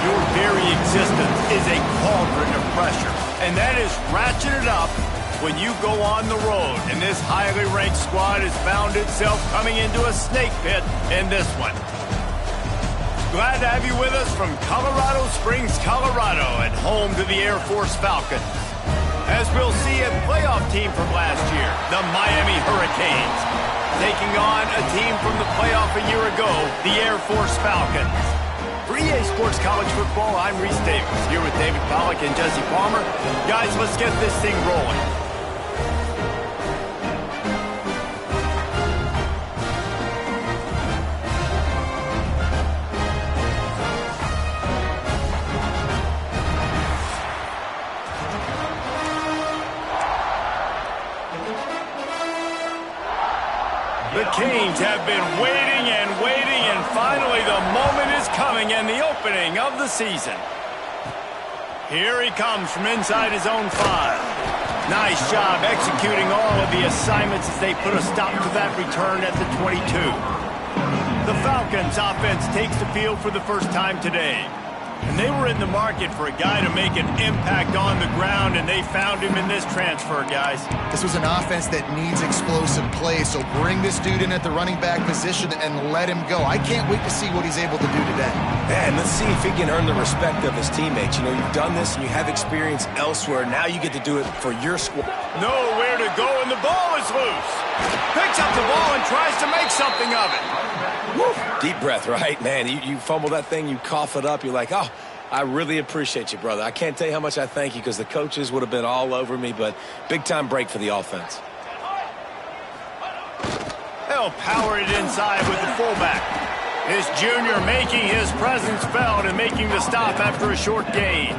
Your very existence is a cauldron of pressure, and that is ratcheted up when you go on the road. And this highly ranked squad has found itself coming into a snake pit in this one. Glad to have you with us from Colorado Springs, Colorado, and home to the Air Force Falcons. As we'll see a playoff team from last year, the Miami Hurricanes, taking on a team from the playoff a year ago, the Air Force Falcons. For EA Sports College Football, I'm Reese Davis, here with David Pollack and Jesse Palmer. Guys, let's get this thing rolling. The Canes have been waiting and finally the moment is coming and the opening of the season. Here he comes from inside his own 5. Nice job executing all of the assignments as they put a stop to that return at the 22. The Falcons offense takes the field for the first time today. And they were in the market for a guy to make an impact on the ground, and they found him in this transfer, guys. This was an offense that needs explosive plays, so bring this dude in at the running back position and let him go. I can't wait to see what he's able to do today. And let's see if he can earn the respect of his teammates. You know, you've done this and you have experience elsewhere. Now you get to do it for your squad. Nowhere to go, and the ball is loose. Picks up the ball and tries to make something of it. Woo. Deep breath, right? Man, you fumble that thing, you cough it up, you're like, oh, I really appreciate you, brother. I can't tell you how much I thank you because the coaches would have been all over me, but big-time break for the offense. They'll power it inside with the fullback. His junior making his presence felt and making the stop after a short gain.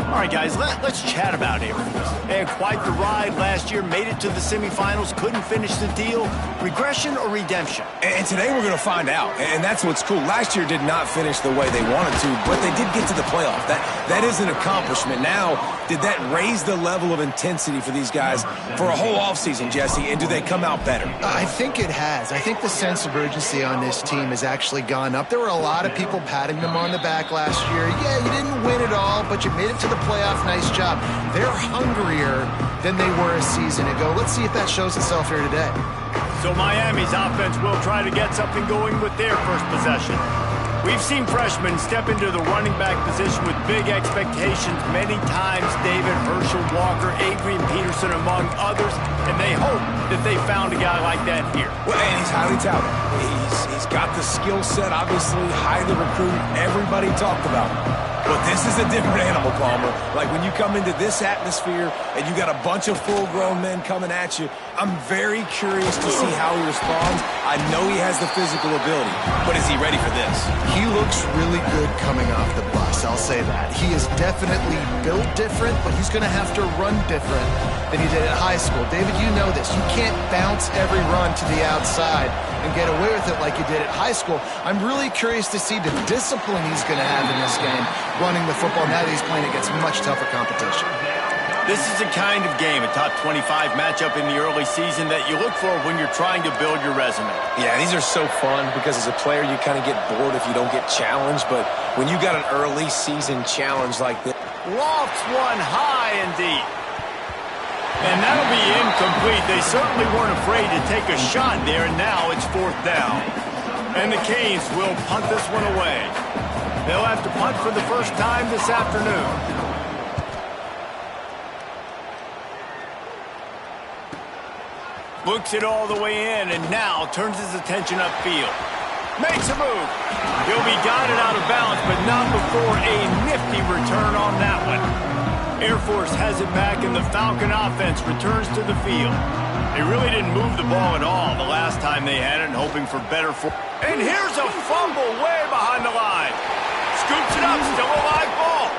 All right, guys, let's chat about Air Force. They had quite the ride last year, made it to the semifinals, couldn't finish the deal. Regression or redemption? And today we're going to find out, and that's what's cool. Last year did not finish the way they wanted to, but they did get to the playoff. That is an accomplishment. Now, did that raise the level of intensity for these guys for a whole offseason, Jesse, and do they come out better? I think it has. I think the sense of urgency on this team has actually gone up. There were a lot of people patting them on the back last year. Yeah, you didn't win it all, but you made it to the playoff. Nice job. They're hungrier than they were a season ago. Let's see if that shows itself here today. So Miami's offense will try to get something going with their first possession. We've seen freshmen step into the running back position with big expectations many times. David, Herschel, Walker, Adrian Peterson, among others. And they hope that they found a guy like that here. Well, and he's highly touted. He's got the skill set, obviously, highly recruited. Everybody talked about him. But this is a different animal, Palmer. Like when you come into this atmosphere and you got a bunch of full-grown men coming at you, I'm very curious to see how he responds. I know he has the physical ability, but is he ready for this? He looks really good coming off the bus, I'll say that. He is definitely built different, but he's going to have to run different than he did at high school. David, you know this. You can't bounce every run to the outside and get away with it like you did at high school. I'm really curious to see the discipline he's going to have in this game, running the football now that he's playing against much tougher competition. This is the kind of game, a top 25 matchup in the early season that you look for when you're trying to build your resume. Yeah, these are so fun because as a player you kind of get bored if you don't get challenged, but when you got an early season challenge like this. Lofts one high and deep. And that'll be incomplete. They certainly weren't afraid to take a shot there, and now it's 4th down. And the Canes will punt this one away. They'll have to punt for the first time this afternoon. Looks it all the way in, and now turns his attention upfield. Makes a move. He'll be guided out of bounds, but not before a nifty return on that one. Air Force has it back, and the Falcon offense returns to the field. They really didn't move the ball at all the last time they had it, and hoping for better And here's a fumble way behind the line. Scoops it up, still a live ball.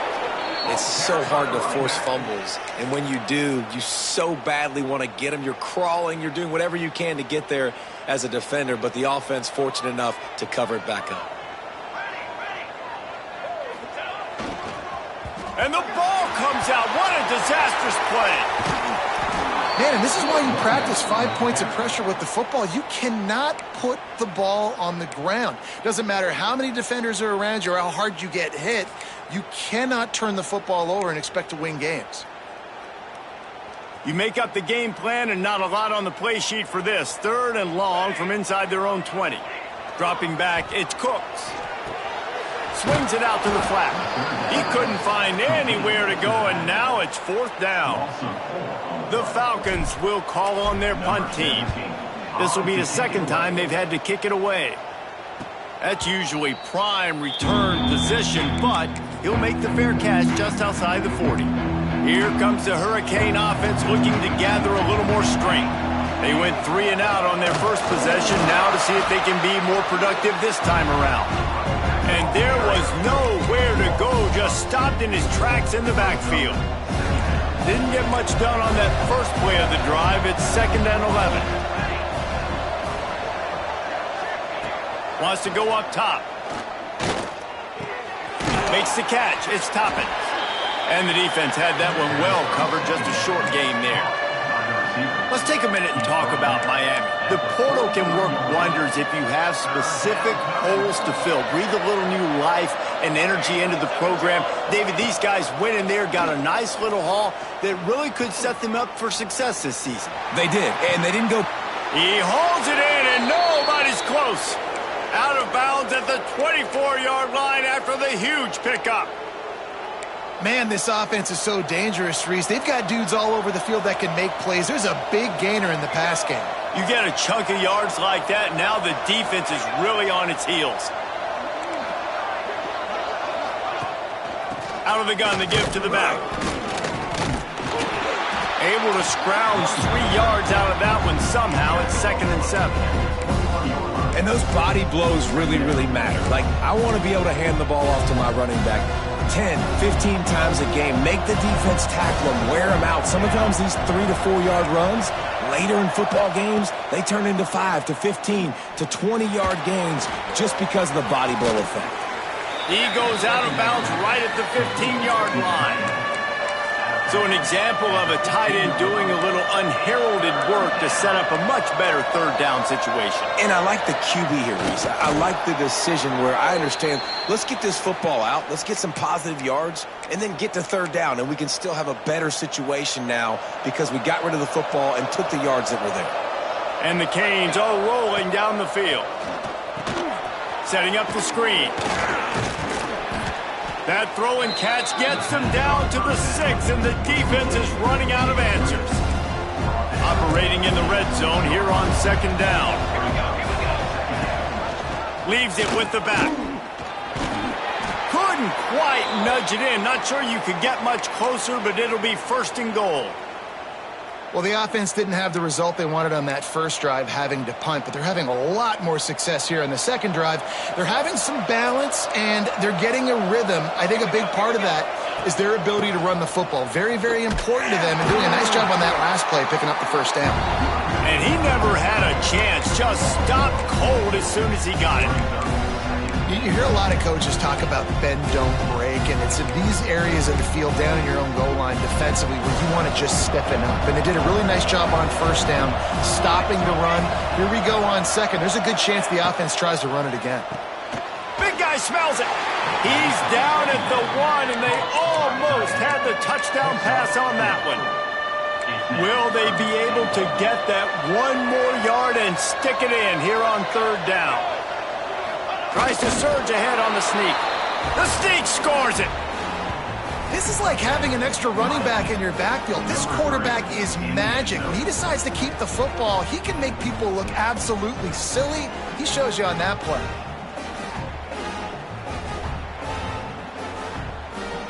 It's so hard to force fumbles, and when you do, you so badly want to get them. You're crawling, you're doing whatever you can to get there as a defender, but the offense fortunate enough to cover it back up. And the ball comes out. What a disastrous play. Man, and this is why you practice 5 points of pressure with the football. You cannot put the ball on the ground. Doesn't matter how many defenders are around you or how hard you get hit. You cannot turn the football over and expect to win games. You make up the game plan and not a lot on the play sheet for this. 3rd and long from inside their own 20. Dropping back, it's Cooks. Swings it out to the flat. He couldn't find anywhere to go, and now it's 4th down. The Falcons will call on their punt team. This will be the 2nd time they've had to kick it away. That's usually prime return position, but he'll make the fair catch just outside the 40. Here comes the Hurricane offense looking to gather a little more strength. They went 3 and out on their first possession, now to see if they can be more productive this time around. And there was nowhere to go, just stopped in his tracks in the backfield. Didn't get much done on that first play of the drive. It's 2nd and 11. Wants to go up top. Makes the catch. It's Toppin. And the defense had that one well covered. Just a short game there. Let's take a minute and talk about Miami. The portal can work wonders if you have specific holes to fill. Breathe a little new life and energy into the program. David, these guys went in there, got a nice little haul that really could set them up for success this season. They did, and they didn't go. He hauls it in, and nobody's close. Out of bounds at the 24-yard line after the huge pickup. Man, this offense is so dangerous, Reese. They've got dudes all over the field that can make plays. There's a big gainer in the pass game. You get a chunk of yards like that, now the defense is really on its heels. Out of the gun, the give to the back. Able to scrounge 3 yards out of that one somehow. It's 2nd and 7. And those body blows really, really matter. Like, I want to be able to hand the ball off to my running back 10, 15 times a game. Make the defense tackle them, wear them out. Sometimes these 3 to 4 yard runs, later in football games, they turn into 5 to 15 to 20-yard gains just because of the body blow effect. He goes out of bounds right at the 15-yard line. So an example of a tight end doing a little unheralded work to set up a much better 3rd down situation. And I like the QB here, Reese. I like the decision where I understand, let's get this football out, let's get some positive yards, and then get to 3rd down, and we can still have a better situation now because we got rid of the football and took the yards that were there. And the Canes are rolling down the field. Setting up the screen. That throw and catch gets them down to the 6, and the defense is running out of answers. Operating in the red zone here on 2nd down. Leaves it with the back. Couldn't quite nudge it in. Not sure you could get much closer, but it'll be 1st and goal. Well, the offense didn't have the result they wanted on that first drive, having to punt, but they're having a lot more success here on the 2nd drive. They're having some balance, and they're getting a rhythm. I think a big part of that is their ability to run the football. Very, very important to them, and doing a nice job on that last play, picking up the 1st down. And he never had a chance, just stopped cold as soon as he got it. You hear a lot of coaches talk about bend, don't break, and it's in these areas of the field down in your own goal line defensively where you want to just stepping up. And they did a really nice job on 1st down, stopping the run. Here we go on 2nd. There's a good chance the offense tries to run it again. Big guy smells it. He's down at the 1, and they almost had the touchdown pass on that one. Will they be able to get that 1 more yard and stick it in here on 3rd down? Tries to surge ahead on the sneak. The sneak scores it. This is like having an extra running back in your backfield. This quarterback is magic. When he decides to keep the football, he can make people look absolutely silly. He shows you on that play.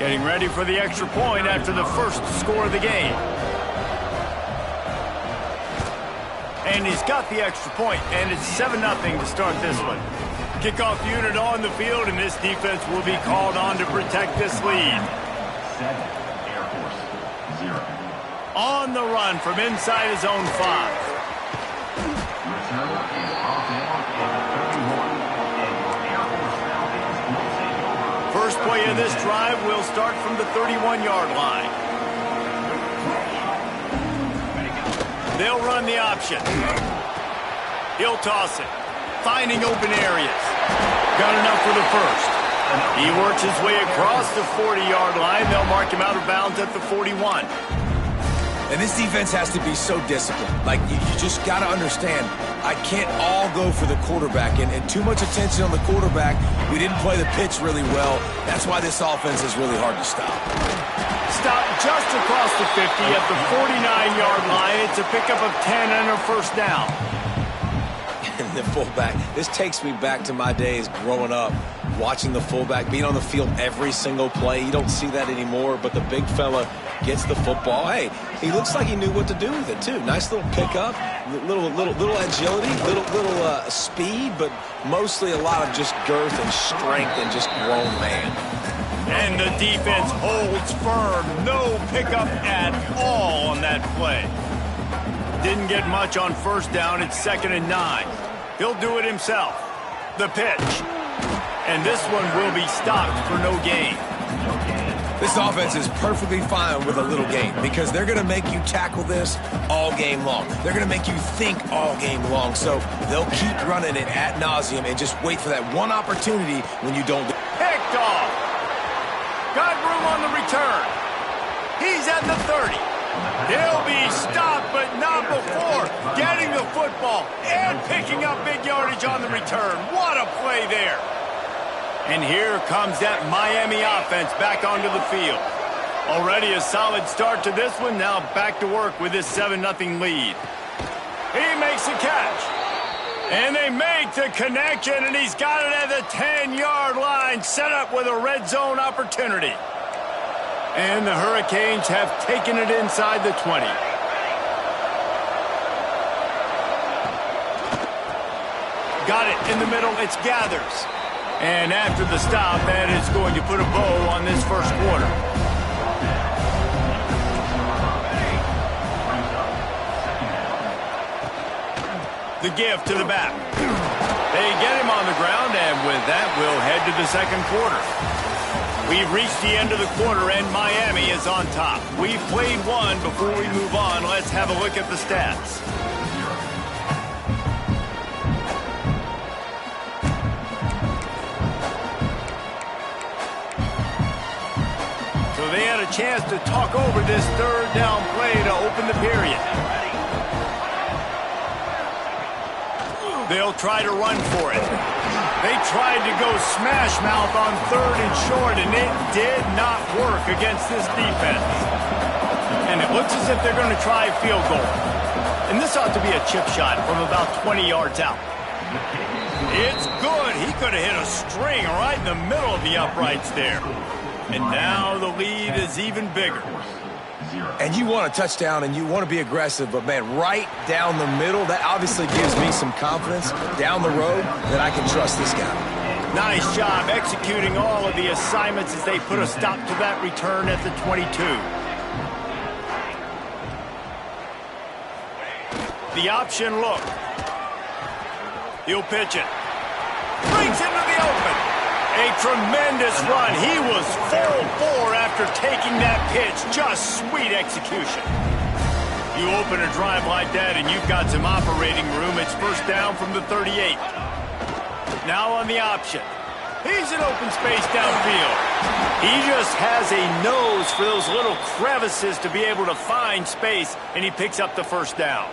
Getting ready for the extra point after the first score of the game. And he's got the extra point, and it's 7-0 to start this one. Kickoff unit on the field, and this defense will be called on to protect this lead. 7, Air Force, 0. On the run from inside his own 5. Return is off and 31. First play of this drive will start from the 31-yard line. They'll run the option. He'll toss it, finding open areas. Got enough for the first. He works his way across the 40-yard line. They'll mark him out of bounds at the 41. And this defense has to be so disciplined. Like, you just got to understand, I can't all go for the quarterback. And too much attention on the quarterback. We didn't play the pitch really well. That's why this offense is really hard to stop. Stop just across the 50 at the 49-yard line. It's a pickup of 10 and a first down. And the fullback, this takes me back to my days growing up, watching the fullback being on the field every single play. You don't see that anymore, but the big fella gets the football. Hey, he looks like he knew what to do with it too. Nice little pickup, little agility, little speed, but mostly a lot of just girth and strength and just grown man. And the defense holds firm. No pickup at all on that play. Didn't get much on first down. It's 2nd and 9. He'll do it himself. The pitch. And this one will be stopped for no gain. This offense is perfectly fine with a little gain because they're going to make you tackle this all game long. They're going to make you think all game long. So they'll keep running it ad nauseum and just wait for that one opportunity when you don't. Picked off. Got room on the return. He's at the 30. He'll be stopped, but not before getting the football and picking up big yardage on the return. What a play there. And here comes that Miami offense back onto the field. Already a solid start to this one. Now back to work with this 7-0 lead. He makes the catch. And they make the connection, and he's got it at the 10-yard line, set up with a red zone opportunity. And the Hurricanes have taken it inside the 20. Got it in the middle. It's Gathers. And after the stop, that is going to put a bow on this first quarter. The give to the back. They get him on the ground, and with that, we'll head to the second quarter. We've reached the end of the quarter, and Miami is on top. We've played one. Before we move on, let's have a look at the stats. So they had a chance to talk over this third down play to open the period. They'll try to run for it. They tried to go smash mouth on 3rd and short, and it did not work against this defense. And it looks as if they're going to try a field goal. And this ought to be a chip shot from about 20 yards out. It's good. He could have hit a string right in the middle of the uprights there. And now the lead is even bigger. And you want a touchdown and you want to be aggressive, but, man, right down the middle, that obviously gives me some confidence down the road that I can trust this guy. Nice job executing all of the assignments as they put a stop to that return at the 22. The option look. He'll pitch it. Brings into the open. A tremendous run. He was full bore after taking that pitch. Just sweet execution. You open a drive like that and you've got some operating room. It's first down from the 38. Now on the option. He's in open space downfield. He just has a nose for those little crevices to be able to find space, and he picks up the first down.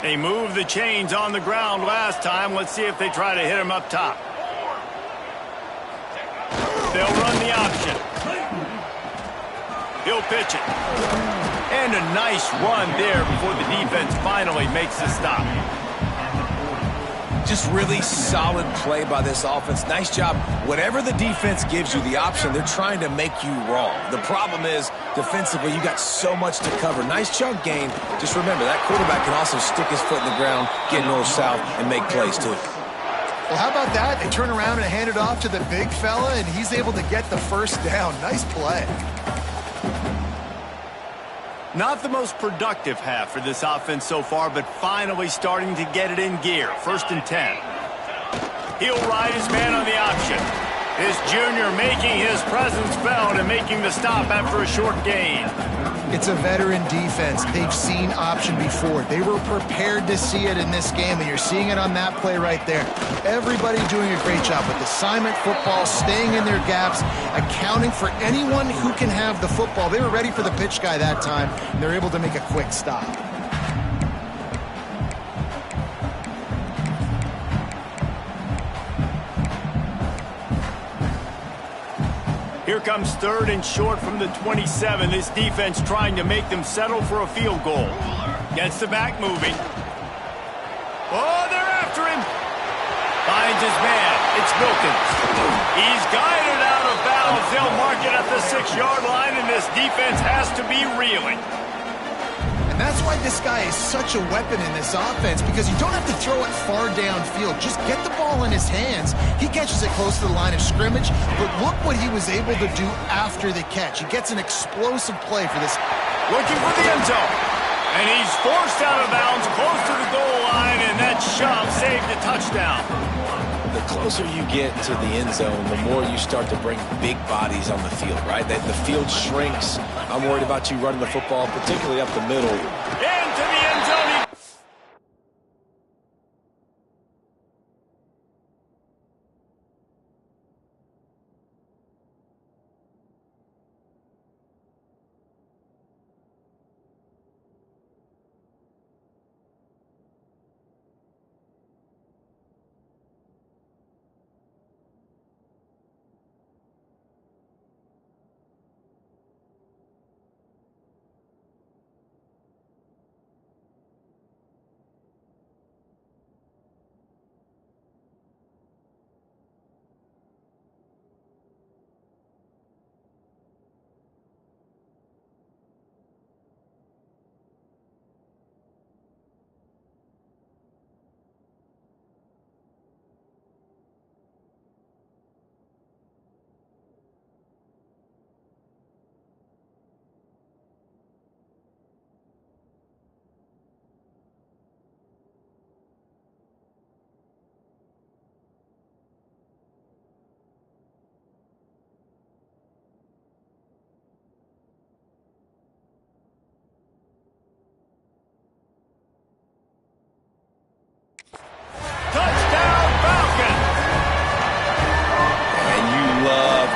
They moved the chains on the ground last time. Let's see if they try to hit him up top. They'll run the option. He'll pitch it. And a nice run there before the defense finally makes the stop. Just really solid play by this offense. Nice job. Whatever the defense gives you the option, they're trying to make you wrong. The problem is, defensively, you got so much to cover. Nice chunk gain. Just remember, that quarterback can also stick his foot in the ground, get north-south, and make plays too. Well, how about that? They turn around and hand it off to the big fella, and he's able to get the first down. Nice play. Not the most productive half for this offense so far, but finally starting to get it in gear. 1st and 10. He'll ride his man on the option. This junior making his presence felt and making the stop after a short gain. It's a veteran defense. They've seen option before. They were prepared to see it in this game, and you're seeing it on that play right there. Everybody doing a great job with assignment football, staying in their gaps, accounting for anyone who can have the football. They were ready for the pitch guy that time, and they're able to make a quick stop. Here comes 3rd and short from the 27. This defense trying to make them settle for a field goal. Gets the back moving. Oh, they're after him. Finds his man. It's Wilkins. He's guided out of bounds. They'll mark it at the 6-yard line, and this defense has to be reeling. And that's why this guy is such a weapon in this offense, because you don't have to throw it far downfield. Just get the ball in his hands. He catches it close to the line of scrimmage, but look what he was able to do after the catch. He gets an explosive play for this. Looking for the end zone. And he's forced out of bounds close to the goal line, and that shove saved a touchdown. The closer you get to the end zone, the more you start to bring big bodies on the field, right? The field shrinks. I'm worried about you running the football, particularly up the middle. Into the end zone.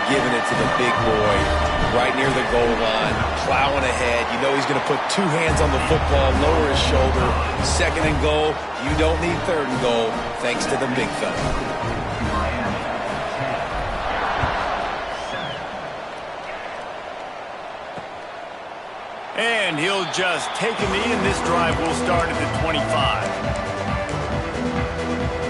Giving it to the big boy right near the goal line, plowing ahead. You know he's going to put 2 hands on the football, lower his shoulder. 2nd and goal. You don't need 3rd and goal, thanks to the big fella. And he'll just take a knee, and this drive will start at the 25.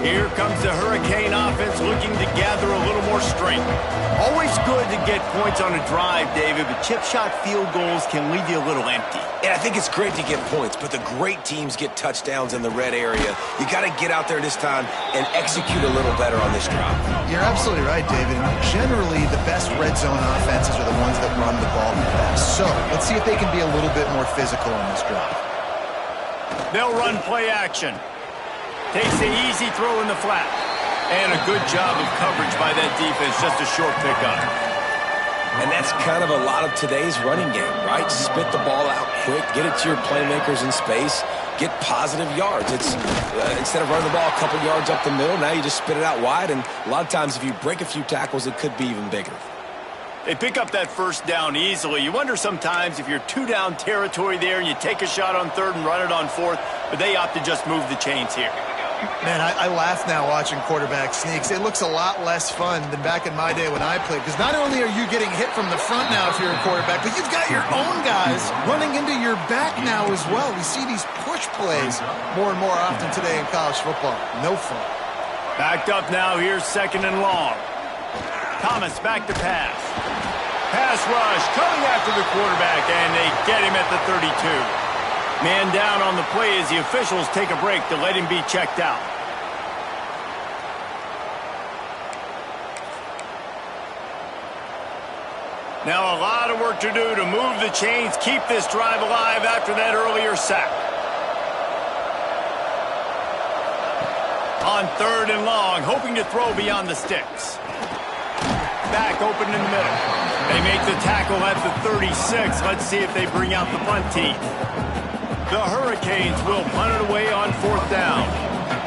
Here comes the Hurricane offense looking to gather a little more strength. Always good to get points on a drive, David, but chip shot field goals can leave you a little empty. And I think it's great to get points, but the great teams get touchdowns in the red area. You got to get out there this time and execute a little better on this drive. You're absolutely right, David. Generally, the best red zone offenses are the ones that run the ball the best. So let's see if they can be a little bit more physical on this drive. They'll run play action. Takes the easy throw in the flat. And a good job of coverage by that defense. Just a short pickup. And that's kind of a lot of today's running game, right? Spit the ball out quick, get it to your playmakers in space, get positive yards. It's instead of running the ball a couple yards up the middle, now you just spit it out wide. And a lot of times if you break a few tackles, it could be even bigger. They pick up that 1st down easily. You wonder sometimes if you're 2-down territory there and you take a shot on 3rd and run it on 4th, but they opt to just move the chains here. Man, I laugh now watching quarterback sneaks. It looks a lot less fun than back in my day when I played, because not only are you getting hit from the front now if you're a quarterback, but you've got your own guys running into your back now as well. We see these push plays more and more often today in college football. No fun. Backed up now. Here's 2nd and long. Thomas back to pass. Pass rush coming after the quarterback, and they get him at the 32. Man down on the play as the officials take a break to let him be checked out. Now a lot of work to do to move the chains, keep this drive alive after that earlier sack. On 3rd and long, hoping to throw beyond the sticks. back open in the middle. They make the tackle at the 36. Let's see if they bring out the punt team. The Hurricanes will punt it away on 4th down.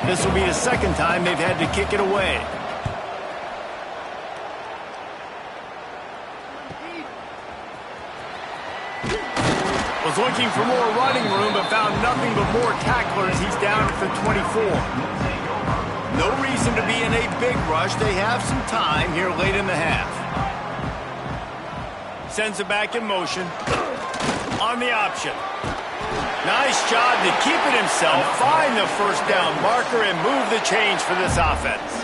This will be the second time they've had to kick it away. Was looking for more running room, but found nothing but more tacklers. He's down at the 24. No reason to be in a big rush. They have some time here late in the half. Sends it back in motion. On the option. Nice job to keep it himself, find the first down marker, and move the change for this offense.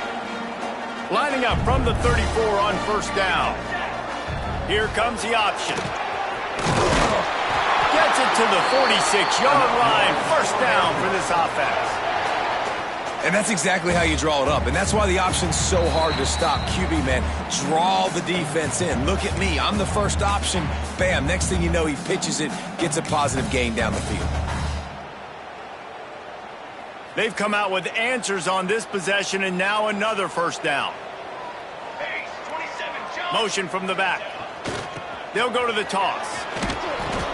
Lining up from the 34 on 1st down. Here comes the option. Gets it to the 46-yard line. 1st down for this offense. And that's exactly how you draw it up. And that's why the option's so hard to stop. QB, man, draw the defense in. Look at me. I'm the first option. Bam. Next thing you know, he pitches it, gets a positive gain down the field. They've come out with answers on this possession, and now another 1st down. Motion from the back. They'll go to the toss.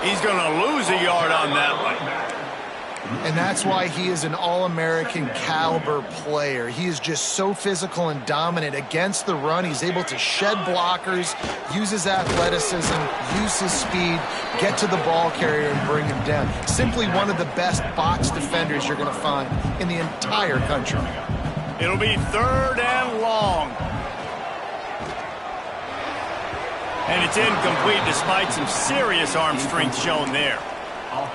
He's going to lose a yard on that one. And that's why he is an All-American caliber player. He is just so physical and dominant against the run. He's able to shed blockers, use his athleticism, use his speed, get to the ball carrier and bring him down. Simply one of the best box defenders you're going to find in the entire country. It'll be 3rd and long. And it's incomplete despite some serious arm strength shown there.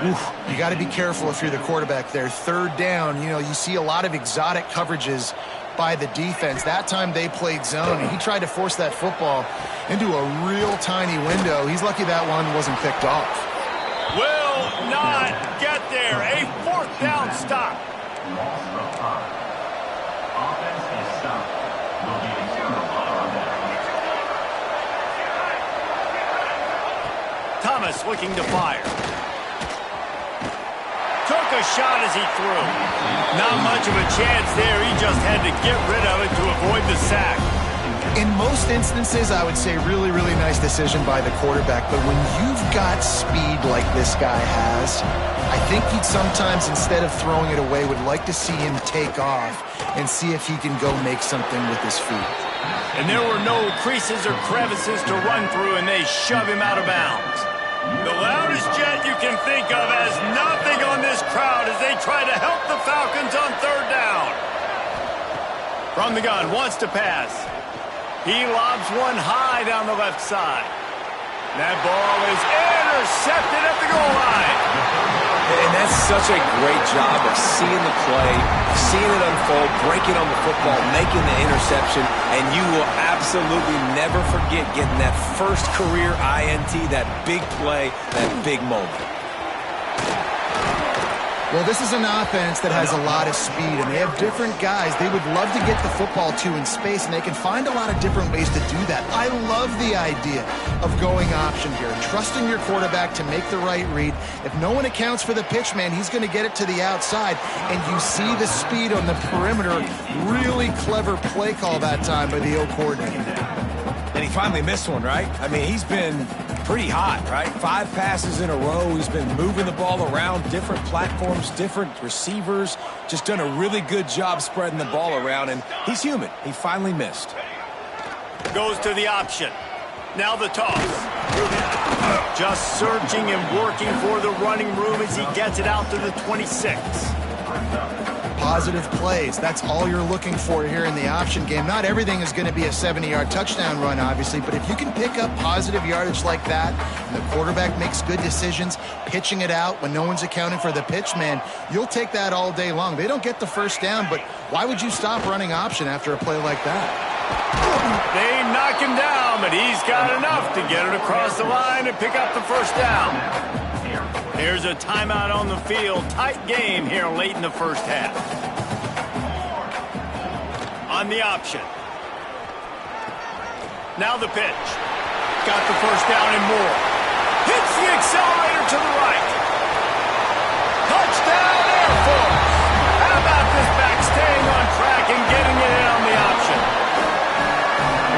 Oof, you got to be careful if you're the quarterback there. 3rd down, you see a lot of exotic coverages by the defense. That time they played zone, and he tried to force that football into a real tiny window. He's lucky that one wasn't picked off. Will not get there. A 4th down stop. Loss of 5. Offense is stopped. Will be a turnover on that. Thomas looking to fire. Took a shot as he threw. Not much of a chance there. He just had to get rid of it to avoid the sack. In most instances, I would say really, really nice decision by the quarterback. But when you've got speed like this guy has, I think he'd sometimes, instead of throwing it away, would like to see him take off and see if he can go make something with his feet. And there were no creases or crevices to run through, and they shove him out of bounds. The loudest jet you can think of has nothing on this crowd as they try to help the Falcons on 3rd down. From the gun, wants to pass. He lobs one high down the left side. That ball is intercepted at the goal line. And that's such a great job of seeing the play, seeing it unfold, breaking on the football, making the interception, and you will absolutely never forget getting that first career INT, that big play, that big moment. Well, this is an offense that has a lot of speed, and they have different guys they would love to get the football to in space, and they can find a lot of different ways to do that. I love the idea of going option here, trusting your quarterback to make the right read. If no one accounts for the pitch, man, he's going to get it to the outside, and you see the speed on the perimeter. Really clever play call that time by the O coordinator. And he finally missed one, right? I mean, he's been pretty hot, right? 5 passes in a row. He's been moving the ball around, different platforms, different receivers. Just done a really good job spreading the ball around, and he's human. He finally missed. Goes to the option. Now the toss. Just searching and working for the running room as he gets it out to the 26. Positive plays. That's all you're looking for here in the option game. Not everything is going to be a 70-yard touchdown run, obviously, but if you can pick up positive yardage like that, and the quarterback makes good decisions, pitching it out when no one's accounting for the pitch, man, you'll take that all day long. They don't get the first down, but why would you stop running option after a play like that? They knock him down, but he's got enough to get it across the line and pick up the first down. Here's a timeout on the field. Tight game here late in the first half. On the option. Now the pitch. Got the first down and more. Hits the accelerator to the right. Touchdown Air Force. How about this back staying on track and getting it in on the option?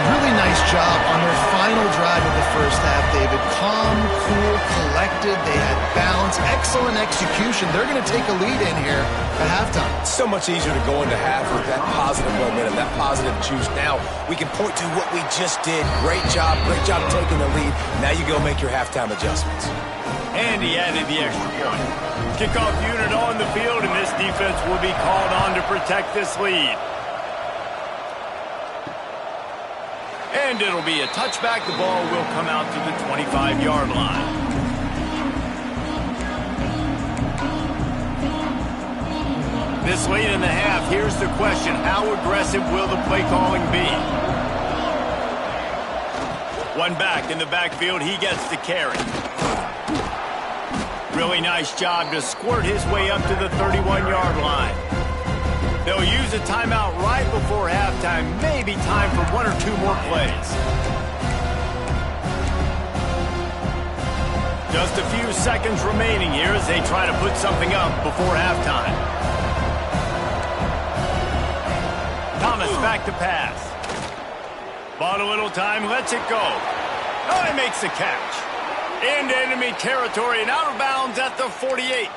Really nice job on their final drive of the first half, David. Calm, cool, collected. They had balance, excellent execution. They're going to take a lead in here at halftime. It's so much easier to go into half with that positive momentum, that positive juice. Now we can point to what we just did. Great job taking the lead. Now you go make your halftime adjustments. And he added the extra point. Kickoff unit on the field, and this defense will be called on to protect this lead. And it'll be a touchback. The ball will come out to the 25-yard line. This late in the half, here's the question. How aggressive will the play calling be? One back in the backfield. He gets the carry. Really nice job to squirt his way up to the 31-yard line. They'll use a timeout right before halftime. Maybe time for one or two more plays. Just a few seconds remaining here as they try to put something up before halftime. Thomas back to pass. Bought a little time, lets it go. Oh, he makes the catch. Into enemy territory and out of bounds at the 48.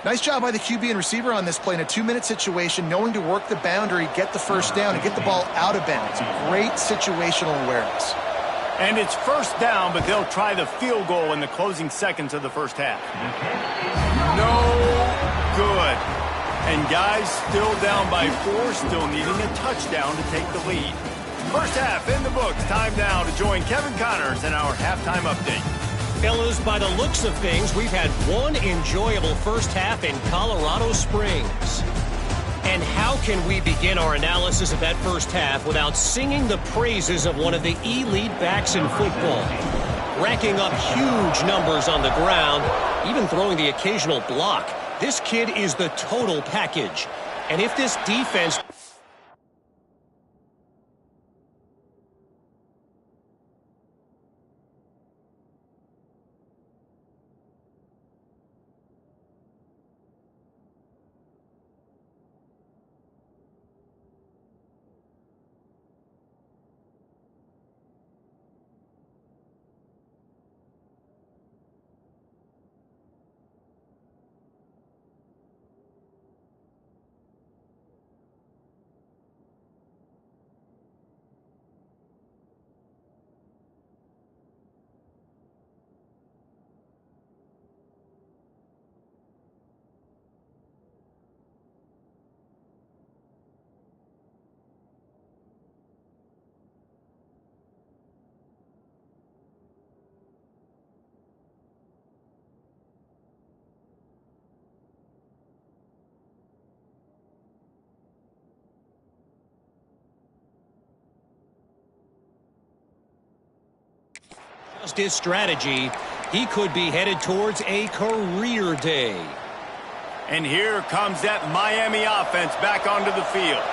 Nice job by the QB and receiver on this play in a 2-minute situation, knowing to work the boundary, get the first down, and get the ball out of bounds. Great situational awareness. And it's first down, but they'll try the field goal in the closing seconds of the first half. No good. And guys still down by 4, still needing a touchdown to take the lead. First half in the books. Time now to join Kevin Connors in our halftime update. Fellas, by the looks of things, we've had one enjoyable first half in Colorado Springs. And how can we begin our analysis of that first half without singing the praises of one of the elite backs in football? Racking up huge numbers on the ground, even throwing the occasional block. This kid is the total package. And if this defense... his strategy, he could be headed towards a career day. And here comes that Miami offense back onto the field.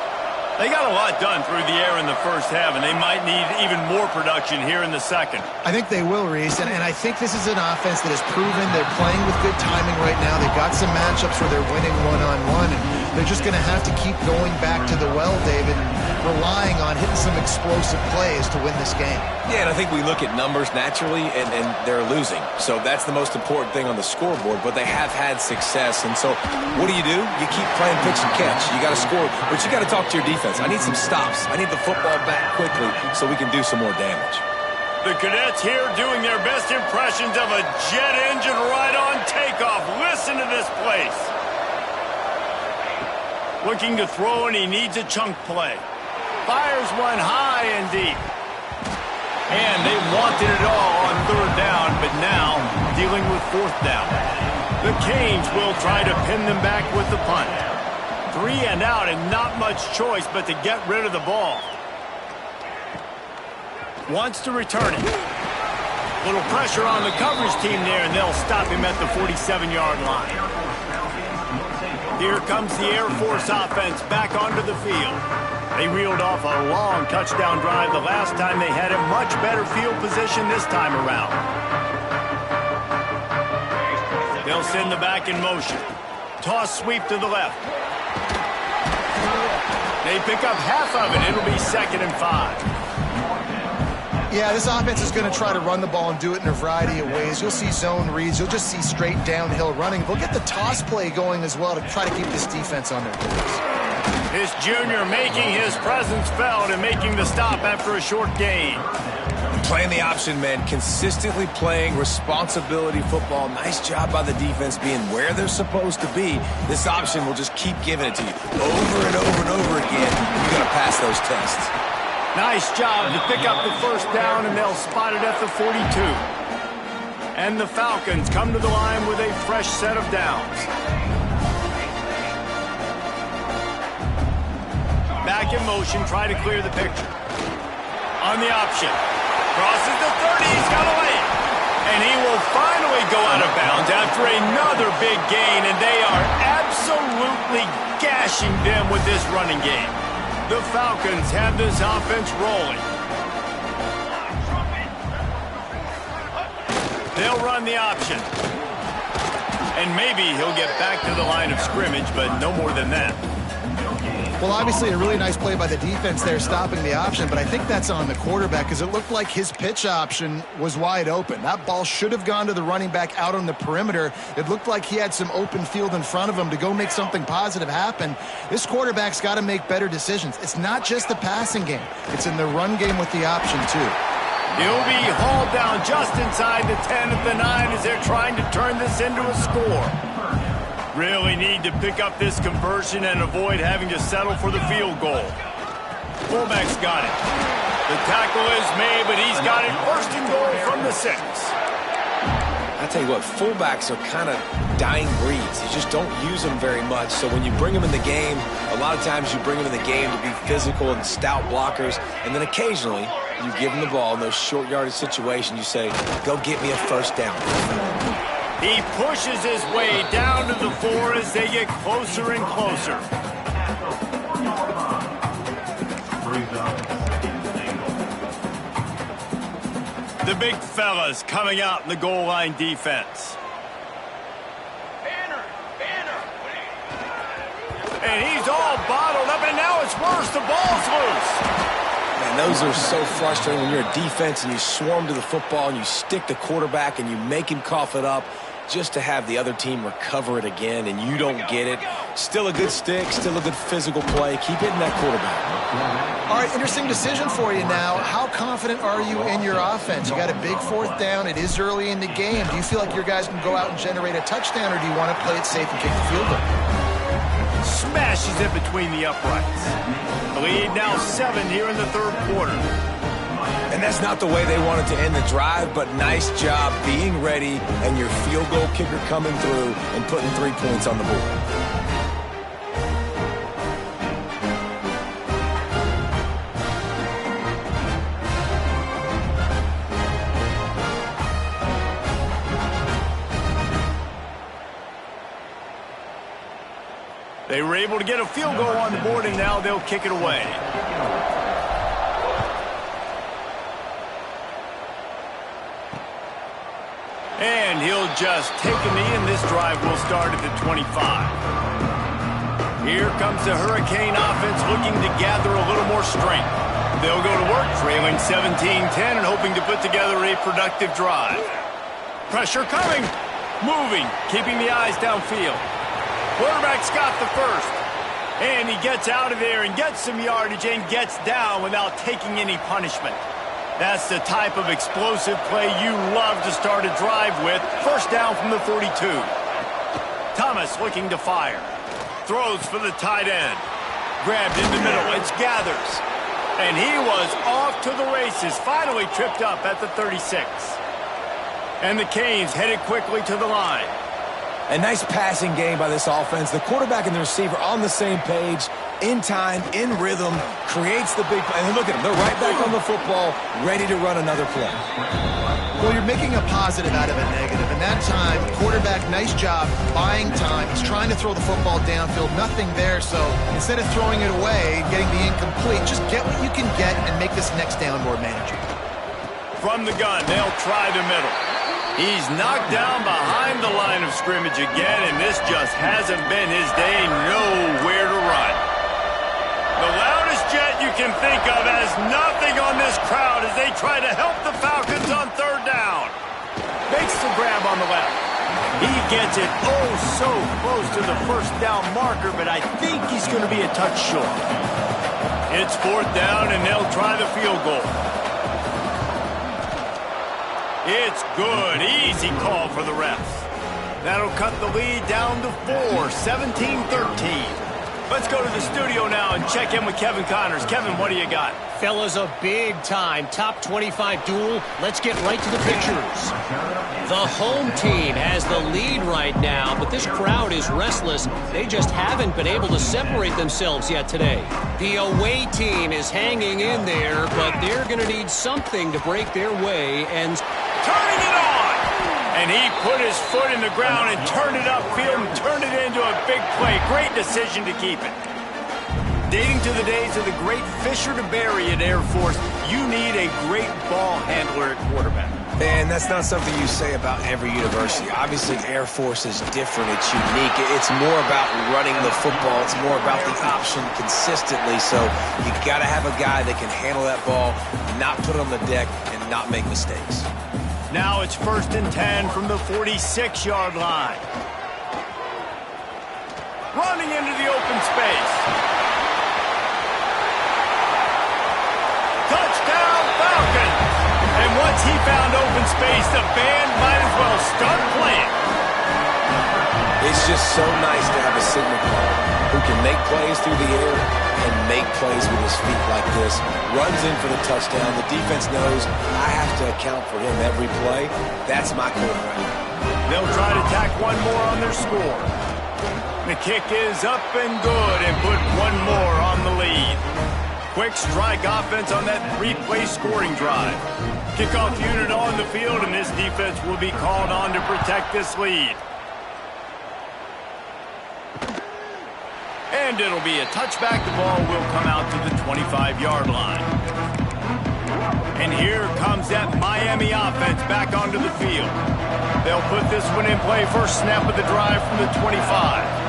They got a lot done through the air in the first half, and they might need even more production here in the second. I think they will, Reese, and I think this is an offense that has proven they're playing with good timing right now. They've got some matchups where they're winning one-on-one, and they're just going to have to keep going back to the well, David, and relying on hitting some explosive plays to win this game. Yeah, and I think we look at numbers naturally, and they're losing. So that's the most important thing on the scoreboard, but they have had success. And so what do? You keep playing pitch and catch. You got to score, but you got to talk to your defense. I need some stops. I need the football back quickly so we can do some more damage. The Cadets here doing their best impressions of a jet engine right on takeoff. Listen to this place. Looking to throw, and he needs a chunk play. Fires one high and deep. And they wanted it all on third down, but now dealing with fourth down. The Canes will try to pin them back with the punt. 3 and out, and not much choice but to get rid of the ball. Wants to return it. Little pressure on the coverage team there, and they'll stop him at the 47-yard line. Here comes the Air Force offense back onto the field. They reeled off a long touchdown drive the last time they had a much better field position this time around. They'll send the back in motion. Toss sweep to the left. They pick up half of it. It'll be 2nd and 5. Yeah, this offense is going to try to run the ball and do it in a variety of ways. You'll see zone reads. You'll just see straight downhill running. They'll get the toss play going as well to try to keep this defense on their toes. His junior making his presence felt and making the stop after a short gain. Playing the option, man, consistently playing responsibility football. Nice job by the defense being where they're supposed to be. This option will just keep giving it to you over and over and over again. You got to pass those tests. Nice job to pick up the first down, and they'll spot it at the 42. And the Falcons come to the line with a fresh set of downs. Back in motion, try to clear the picture. On the option. Crosses the 30, he's got away. And he will finally go out of bounds after another big gain, and they are absolutely gashing them with this running game. The Falcons have this offense rolling. They'll run the option. And maybe he'll get back to the line of scrimmage, but no more than that. Well, obviously a really nice play by the defense there stopping the option, but I think that's on the quarterback because it looked like his pitch option was wide open. That ball should have gone to the running back out on the perimeter. It looked like he had some open field in front of him to go make something positive happen. This quarterback's got to make better decisions. It's not just the passing game. It's in the run game with the option, too. He'll be hauled down just inside the 10 at the 9 as they're trying to turn this into a score. Really need to pick up this conversion and avoid having to settle for the field goal. Fullback's got it. The tackle is made, but he's got it first and goal from the 6. I tell you what, fullbacks are kind of dying breeds. You just don't use them very much. So when you bring them in the game, a lot of times you bring them in the game to be physical and stout blockers. And then occasionally you give them the ball in those short yardage situations. You say, go get me a first down. He pushes his way down to the 4 as they get closer and closer. The big fellas coming out in the goal line defense. And he's all bottled up, and now it's worse. The ball's loose. Man, those are so frustrating when you're a defense and you swarm to the football and you stick the quarterback and you make him cough it up just to have the other team recover it again and you don't get it. Still a good stick, still a good physical play. Keep hitting that quarterback. All right, interesting decision for you now. How confident are you in your offense? You got a big 4th down. It is early in the game. Do you feel like your guys can go out and generate a touchdown, or do you want to play it safe and kick the field goal? Smashes it between the uprights. The lead now 7 here in the 3rd quarter. And that's not the way they wanted to end the drive, but nice job being ready and your field goal kicker coming through and putting 3 points on the board. They were able to get a field goal on the board, and now they'll kick it away. And he'll just take a knee, and this drive will start at the 25. Here comes the Hurricane offense looking to gather a little more strength. They'll go to work, trailing 17-10 and hoping to put together a productive drive. Pressure coming. Moving, keeping the eyes downfield. Quarterback's got the first. And he gets out of there and gets some yardage and gets down without taking any punishment. That's the type of explosive play you love to start a drive with. First down from the 42. Thomas looking to fire. Throws for the tight end. Grabbed in the middle. It's Gathers. And he was off to the races. Finally tripped up at the 36. And the Canes headed quickly to the line. A nice passing game by this offense. The quarterback and the receiver on the same page, in time, in rhythm, creates the big play. And look at them. They're right back on the football, ready to run another play. Well, you're making a positive out of a negative. And that time, quarterback, nice job, buying time. He's trying to throw the football downfield. Nothing there. So instead of throwing it away, getting the incomplete, just get what you can get and make this next down more manageable. From the gun, they'll try the middle. He's knocked down behind the line of scrimmage again, and this just hasn't been his day. Nowhere to run. The loudest jet you can think of has nothing on this crowd as they try to help the Falcons on third down. Makes the grab on the left. He gets it so close to the first down marker, but I think he's going to be a touch short. It's fourth down, and they'll try the field goal. It's good. Easy call for the refs. That'll cut the lead down to 4, 17-13. Let's go to the studio now and check in with Kevin Connors. Kevin, what do you got? Fellas, a big-time top 25 duel. Let's get right to the pictures. The home team has the lead right now, but this crowd is restless. They just haven't been able to separate themselves yet today. The away team is hanging in there, but they're going to need something to break their way and... Turning it on! And he put his foot in the ground and turned it upfield and turned it into a big play. Great decision to keep it. Dating to the days of the great Fisher to Barry at Air Force, you need a great ball handler at quarterback. And that's not something you say about every university. Obviously, Air Force is different. It's unique. It's more about running the football. It's more about the option consistently. So you got to have a guy that can handle that ball, not put it on the deck, and not make mistakes. Now it's 1st and 10 from the 46-yard line. Running into the open space. Touchdown, Falcons! And once he found open space, the band might as well start playing. It's just so nice to have a signal caller who can make plays through the air and make plays with his feet like this. Runs in for the touchdown. The defense knows I have to account for him every play. That's my quarterback. They'll try to tack one more on their score. The kick is up and good and put one more on the lead. Quick strike offense on that 3-play scoring drive. Kickoff unit on the field, and this defense will be called on to protect this lead. And it'll be a touchback. The ball will come out to the 25-yard line. And here comes that Miami offense back onto the field. They'll put this one in play first snap of the drive from the 25.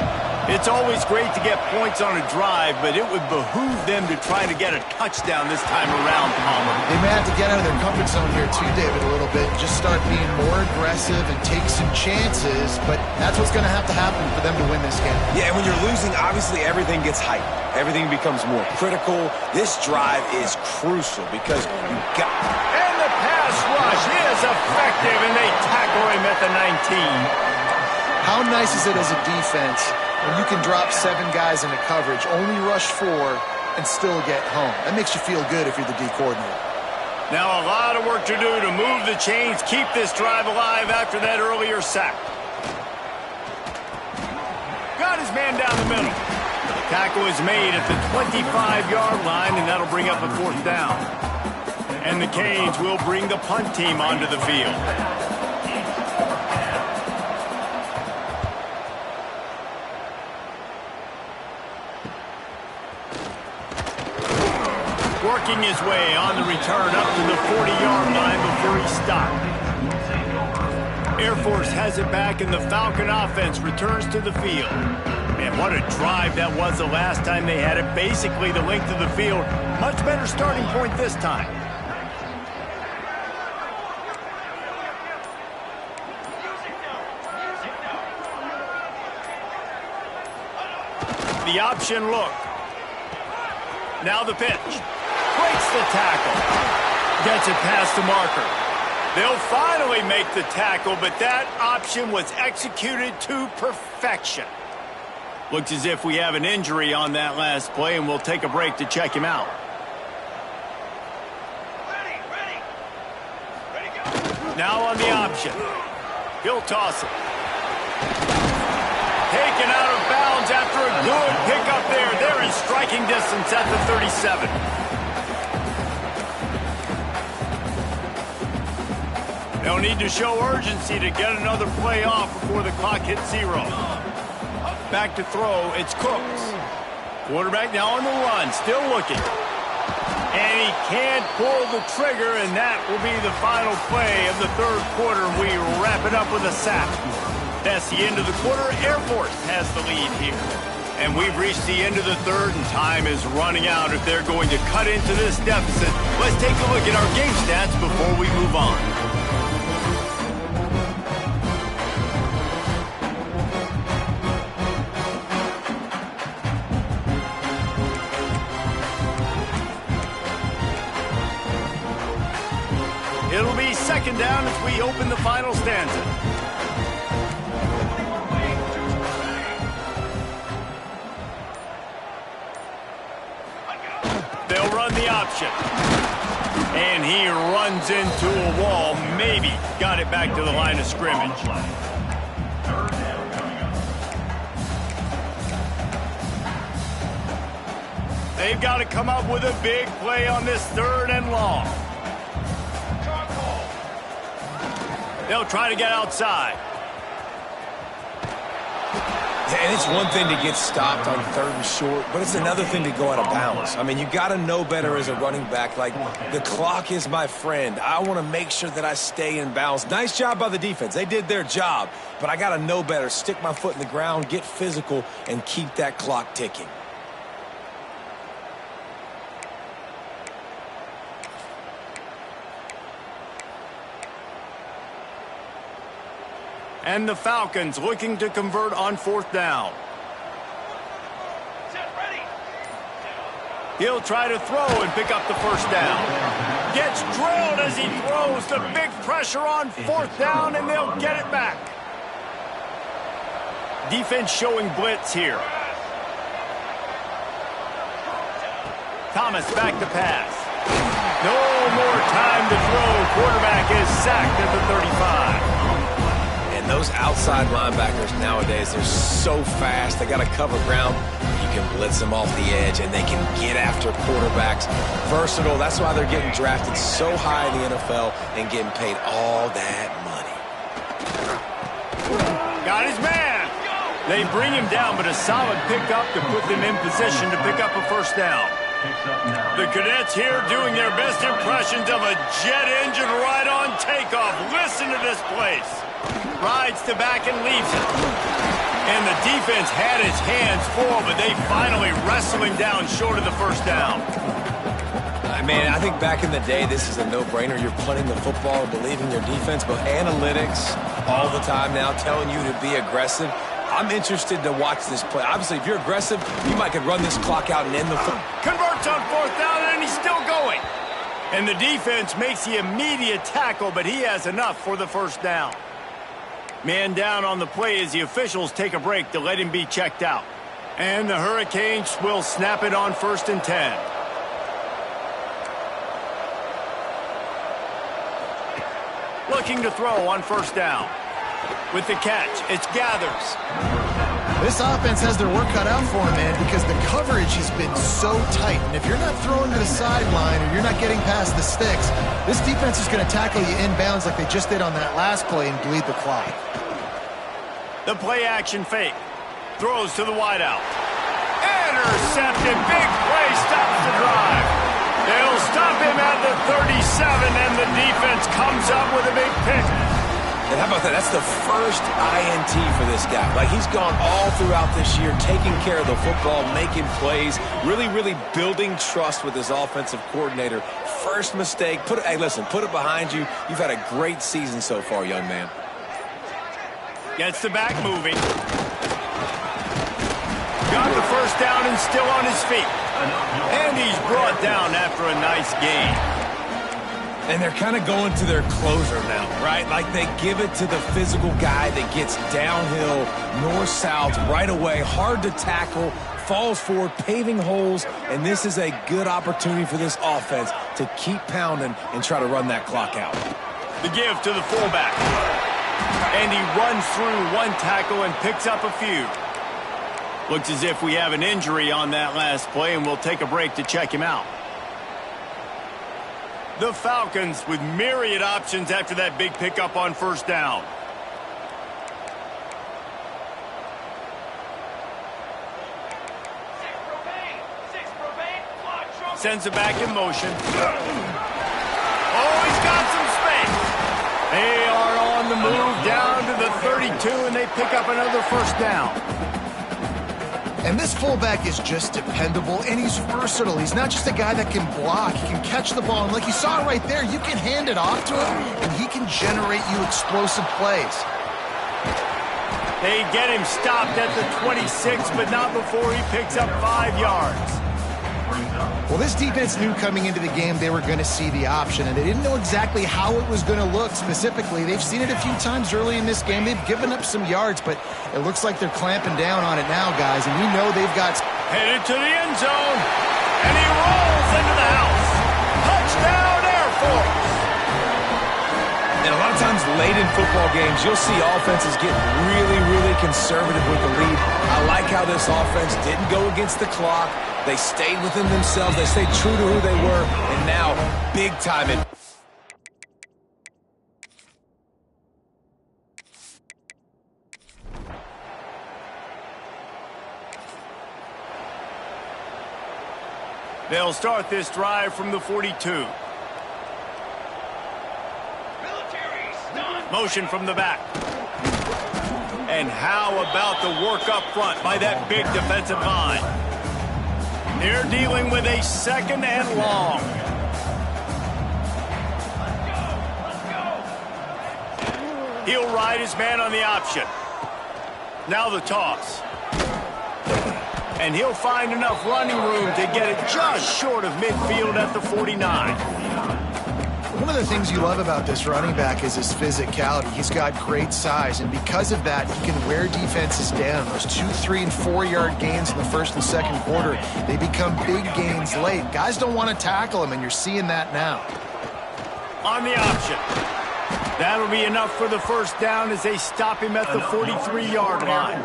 It's always great to get points on a drive, but it would behoove them to try to get a touchdown this time around, Palmer. They may have to get out of their comfort zone here too, David, a little bit. Just start being more aggressive and take some chances, but that's what's going to happen for them to win this game. Yeah, and when you're losing, obviously everything gets hyped. Everything becomes more critical. This drive is crucial because you got... And the pass rush is effective, and they tackle him at the 19. How nice is it as a defense when you can drop 7 guys into coverage, only rush 4, and still get home? That makes you feel good if you're the D coordinator. Now a lot of work to do to move the chains, keep this drive alive after that earlier sack. Got his man down the middle. Tackle is made at the 25-yard line, and that'll bring up a 4th down. And the Canes will bring the punt team onto the field. Working his way on the return up to the 40-yard line before he stopped. Air Force has it back, and the Falcon offense returns to the field. Man, what a drive that was the last time they had it. Basically the length of the field. Much better starting point this time. The option look. Now the pitch. Breaks the tackle. Gets it past the marker. They'll finally make the tackle, but that option was executed to perfection. Looks as if we have an injury on that last play, and we'll take a break to check him out. Now on the option. He'll toss it. Taken out of bounds after a good pickup there. They're in striking distance at the 37. They'll need to show urgency to get another play off before the clock hits 0. Back to throw, it's Cooks. Quarterback now on the run, still looking. And he can't pull the trigger, and that will be the final play of the 3rd quarter. We wrap it up with a sack. That's the end of the quarter. Air Force has the lead here. And we've reached the end of the third, and time is running out if they're going to cut into this deficit. Let's take a look at our game stats before we move on. It'll be second down as we open the final stanza. They'll run the option. And he runs into a wall. Maybe got it back to the line of scrimmage. They've got to come up with a big play on this third and long. They'll try to get outside. And it's one thing to get stopped on third and short, but it's another thing to go out of bounds. I mean, you got to know better as a running back. Like, the clock is my friend. I want to make sure that I stay in bounds. Nice job by the defense. They did their job, but I got to know better. Stick my foot in the ground, get physical, and keep that clock ticking. And the Falcons looking to convert on fourth down. He'll try to throw and pick up the first down. Gets drilled as he throws. The big pressure on fourth down, and they'll get it back. Defense showing blitz here. Thomas back to pass. No more time to throw. Quarterback is sacked at the 35. Those outside linebackers nowadays, they're so fast. They got to cover ground. You can blitz them off the edge, and they can get after quarterbacks. Versatile. That's why they're getting drafted so high in the NFL and getting paid all that money. Got his man. They bring him down, but a solid pickup to put them in position to pick up a first down. The Cadets here doing their best impressions of a jet engine right on takeoff. Listen to this place. Rides to back and leaves it. And the defense had his hands full, but they finally wrestle him down short of the first down. Man, I think back in the day, this is a no-brainer. You're punting the football and believing your defense, but analytics all the time now telling you to be aggressive. I'm interested to watch this play. Obviously, if you're aggressive, you might could run this clock out and end the football. Converts on fourth down, and he's still going. And the defense makes the immediate tackle, but he has enough for the first down. Man down on the play as the officials take a break to let him be checked out. And the Hurricanes will snap it on 1st and 10. Looking to throw on first down. With the catch, it's Gathers. This offense has their work cut out for them, man, because the coverage has been so tight. And if you're not throwing to the sideline or you're not getting past the sticks, this defense is going to tackle you inbounds like they just did on that last play and bleed the clock. The play action fake. Throws to the wideout. Intercepted. Big play stops the drive. They'll stop him at the 37, and the defense comes up with a big pick. And how about that? That's the first INT for this guy. Like, he's gone all throughout this year, taking care of the football, making plays, really building trust with his offensive coordinator. First mistake. Hey, listen, put it behind you. You've had a great season so far, young man. Gets the back moving. Got the first down and still on his feet. And he's brought down after a nice gain. And they're kind of going to their closer now, right? Like, they give it to the physical guy that gets downhill, north-south, right away, hard to tackle, falls forward, paving holes, and this is a good opportunity for this offense to keep pounding and try to run that clock out. The give to the fullback. And he runs through one tackle and picks up a few. Looks as if we have an injury on that last play, and we'll take a break to check him out. The Falcons with myriad options after that big pickup on first down. Sends it back in motion. Oh, he's got some space. They are on the move down to the 32, and they pick up another first down. And this fullback is just dependable, and he's versatile. He's not just a guy that can block. He can catch the ball, and like you saw right there, you can hand it off to him, and he can generate you explosive plays. They get him stopped at the 26, but not before he picks up 5 yards. Well, this defense knew coming into the game they were going to see the option, and they didn't know exactly how it was going to look specifically. They've seen it a few times early in this game. They've given up some yards, but it looks like they're clamping down on it now, guys, and we know they've got... Headed to the end zone, and he rolls into the house. Touchdown, Air Force! And a lot of times late in football games, you'll see offenses get really, really conservative with the lead. I like how this offense didn't go against the clock. They stayed within themselves. They stayed true to who they were. And now, big time in. They'll start this drive from the 42. Motion from the back. And how about the work up front by that big defensive line? They're dealing with a 2nd and long. He'll ride his man on the option. Now the toss. And he'll find enough running room to get it just short of midfield at the 49. One of the things you love about this running back is his physicality. He's got great size, and because of that, he can wear defenses down. Those 2, 3, and 4-yard gains in the first and second quarter, they become big gains late. Guys don't want to tackle him, and you're seeing that now. On the option. That'll be enough for the first down as they stop him at the 43-yard line.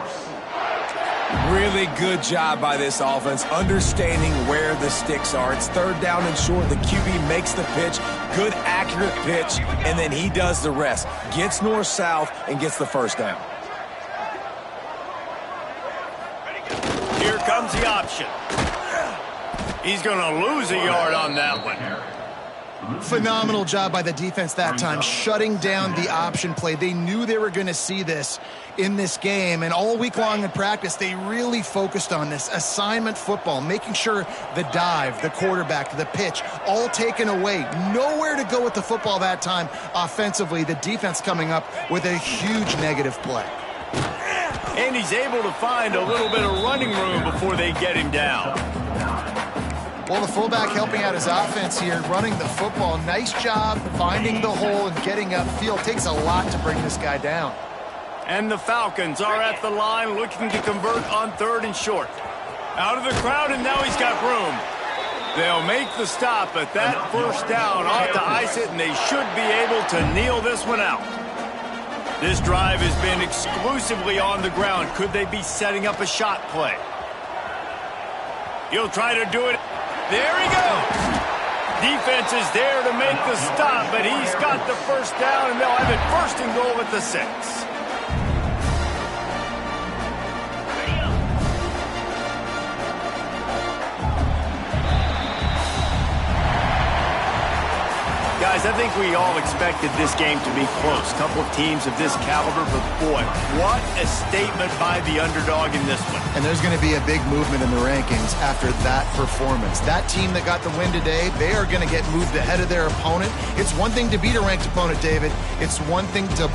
Really good job by this offense, understanding where the sticks are. It's 3rd down and short. The QB makes the pitch, good, accurate pitch, and then he does the rest. Gets north-south and gets the first down. Here comes the option. He's going to lose a yard on that one. Phenomenal job by the defense that time, shutting down the option play. They knew they were going to see this in this game, and all week long in practice, they really focused on this assignment football, making sure the dive, the quarterback, the pitch, all taken away. Nowhere to go with the football that time offensively. The defense coming up with a huge negative play. And he's able to find a little bit of running room before they get him down. Well, the fullback helping out his offense here, running the football. Nice job finding the hole and getting upfield. Takes a lot to bring this guy down. And the Falcons are at the line looking to convert on 3rd and short. Out of the crowd, and now he's got room. They'll make the stop, but that first down ought to ice it, and they should be able to kneel this one out. This drive has been exclusively on the ground. Could they be setting up a shot play? He'll try to do it. There he goes. Defense is there to make the stop, but he's got the first down, and they'll have it 1st and goal at the 6. Guys, I think we all expected this game to be close. Couple of teams of this caliber, but boy, what a statement by the underdog in this one. And there's going to be a big movement in the rankings after that performance. That team that got the win today, they are going to get moved ahead of their opponent. It's one thing to beat a ranked opponent, David. It's one thing to